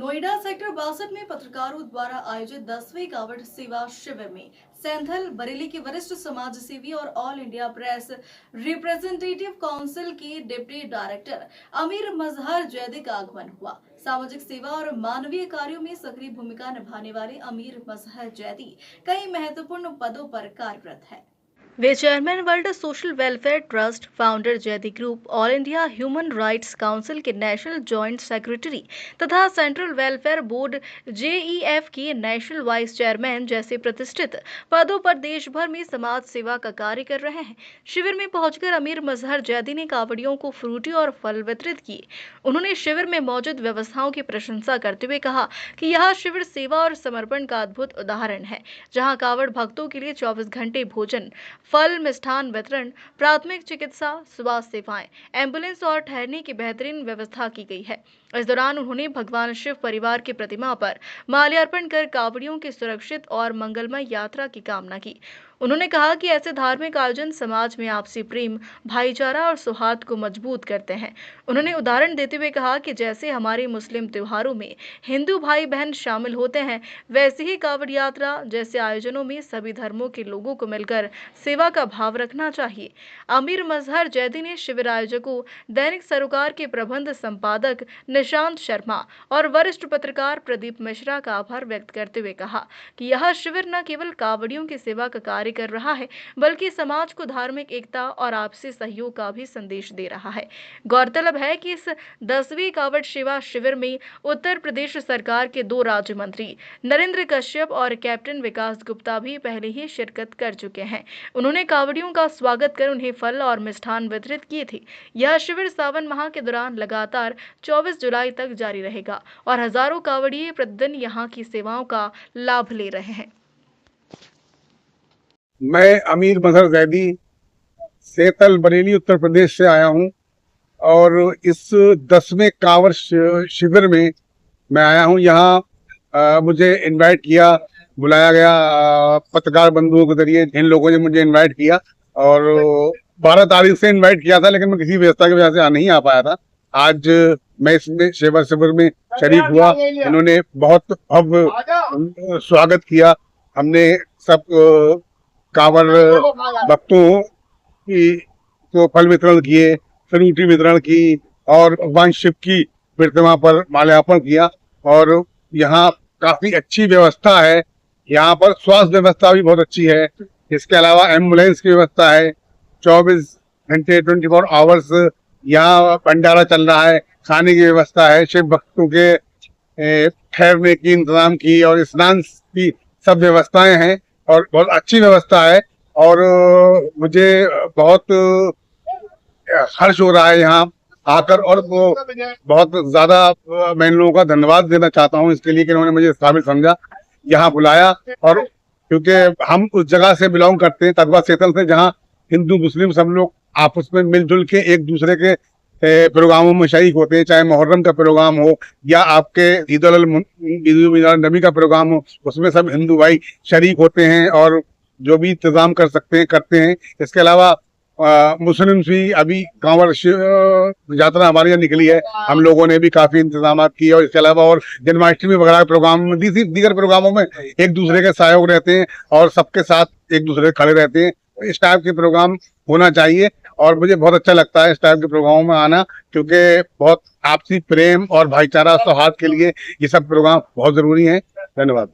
Noida sector 62 में पत्रकारों द्वारा आयोजित 10वीं कावड़ सेवा शिविर में सैंथल बरेली के वरिष्ठ समाज सेवी और all India press representative council के डिप्टी डायरेक्टर अमीर मजहर जैदी का आगमन हुआ। सामाजिक सेवा और मानवीय कार्यों में सक्रिय भूमिका निभाने वाले अमीर मजहर जैदी कई महत्वपूर्ण पदों पर कार्यरत है। वे chairman world social welfare trust, founder Zaidi group, all India human rights council के नेशनल जॉइंट सेक्रेटरी तथा सेंट्रल वेलफेयर बोर्ड जेईएफ के नेशनल वाइस चेयरमैन जैसे प्रतिष्ठित पदों पर देश भर में समाज सेवा का कार्य कर रहे हैं। शिविर में पहुंचकर अमीर मजहर जैदी ने कावड़ियों को फ्रूटी और फल वितरित किए। उन्होंने शिविर में मौजूद व्यवस्थाओं की प्रशंसा करते हुए कहा कि यह शिविर सेवा और समर्पण का अद्भुत उदाहरण है, जहाँ कावड़ भक्तों के लिए 24 घंटे भोजन, फल, मिष्ठान वितरण, प्राथमिक चिकित्सा, स्वास्थ्य सेवाएं, एम्बुलेंस और ठहरने की बेहतरीन व्यवस्था की गई है। इस दौरान उन्होंने भगवान शिव परिवार की प्रतिमा पर माल्यार्पण कर कावड़ियों की सुरक्षित और मंगलमय यात्रा की कामना की। उन्होंने कहा कि ऐसे धार्मिक आयोजन समाज में आपसी प्रेम, भाईचारा और सौहार्द को मजबूत करते हैं। उन्होंने उदाहरण देते हुए कहा कि जैसे हमारे मुस्लिम त्योहारों में हिंदू भाई बहन शामिल होते हैं, वैसे ही कावड़ यात्रा जैसे आयोजनों में सभी धर्मों के लोगों को मिलकर सेवा का भाव रखना चाहिए। अमीर मजहर जैदी ने शिविर आयोजकों, दैनिक सरोकार के प्रबंध संपादक निशांत शर्मा और वरिष्ठ पत्रकार प्रदीप मिश्रा का आभार व्यक्त करते हुए कहा कि यह शिविर न केवल कावड़ियों की सेवा का कार्य कर रहा है, बल्कि समाज को धार्मिक एकता और आपसी सहयोग का भी संदेश दे रहा है। गौरतलब है कि इस 10वीं कावड़ सेवा शिविर में उत्तर प्रदेश सरकार के 2 राज्य मंत्री नरेंद्र कश्यप और कैप्टन विकास गुप्ता भी पहले ही शिरकत कर चुके हैं। उन्होंने कावड़ियों का स्वागत कर उन्हें फल और मिष्ठान वितरित किए थे। यह शिविर सावन माह के दौरान लगातार 24 जुलाई तक जारी रहेगा और हजारों कावड़िये प्रतिदिन यहाँ की सेवाओं का लाभ ले रहे हैं। मैं अमीर मजहर जैदी सैंथल बरेली उत्तर प्रदेश से आया हूं और इस 10वें कांवड़ शिविर में मैं आया हूं। यहाँ मुझे इनवाइट किया, बुलाया गया पत्रकार बंधुओं के जरिए। इन लोगों ने मुझे इनवाइट किया और 12 तारीख से इनवाइट किया था, लेकिन मैं किसी व्यवस्था की वजह से नहीं आ पाया था। आज मैं इसमें सेवा शिविर में शरीक हुआ। इन्होंने बहुत भव्य स्वागत किया। हमने सब कांवड़ भक्तों की को फल वितरण किए, फ्रूटी वितरण की और भगवान शिव की प्रतिमा पर माल्यार्पण किया। और यहाँ काफी अच्छी व्यवस्था है। यहाँ पर स्वास्थ्य व्यवस्था भी बहुत अच्छी है। इसके अलावा एम्बुलेंस की व्यवस्था है। 24 घंटे 24 आवर्स यहाँ भंडारा चल रहा है। खाने की व्यवस्था है। शिव भक्तों के ठहरने की, इंतजाम की और स्नान की सब व्यवस्थाएं हैं और बहुत अच्छी व्यवस्था है। और मुझे बहुत हर्ष हो रहा है यहाँ आकर, और वो बहुत ज्यादा मैं इन लोगों का धन्यवाद देना चाहता हूँ इसके लिए कि उन्होंने मुझे काबिल समझा, यहाँ बुलाया। और क्योंकि हम उस जगह से बिलोंग करते हैं, कस्बा सैंथल से, जहाँ हिंदू मुस्लिम सब लोग आपस में मिलजुल के एक दूसरे के प्रोग्रामों में शरीक होते हैं। चाहे मुहर्रम का प्रोग्राम हो या आपके ईद उल नबी का प्रोग्राम हो, उसमें सब हिंदू भाई शरीक होते हैं और जो भी इंतजाम कर सकते हैं करते हैं। इसके अलावा मुस्लिम भी अभी कांवड़ यात्रा हमारे यहाँ निकली है, हम लोगों ने भी काफी इंतजाम किए। और इसके अलावा और जन्माष्टमी वगैरह प्रोग्राम में, दीगर प्रोग्रामों में एक दूसरे के सहयोग रहते हैं और सबके साथ एक दूसरे खड़े रहते हैं। इस टाइप के प्रोग्राम होना चाहिए और मुझे बहुत अच्छा लगता है इस टाइप के प्रोग्रामों में आना, क्योंकि बहुत आपसी प्रेम और भाईचारा सौहार्द के लिए ये सब प्रोग्राम बहुत जरूरी है। धन्यवाद।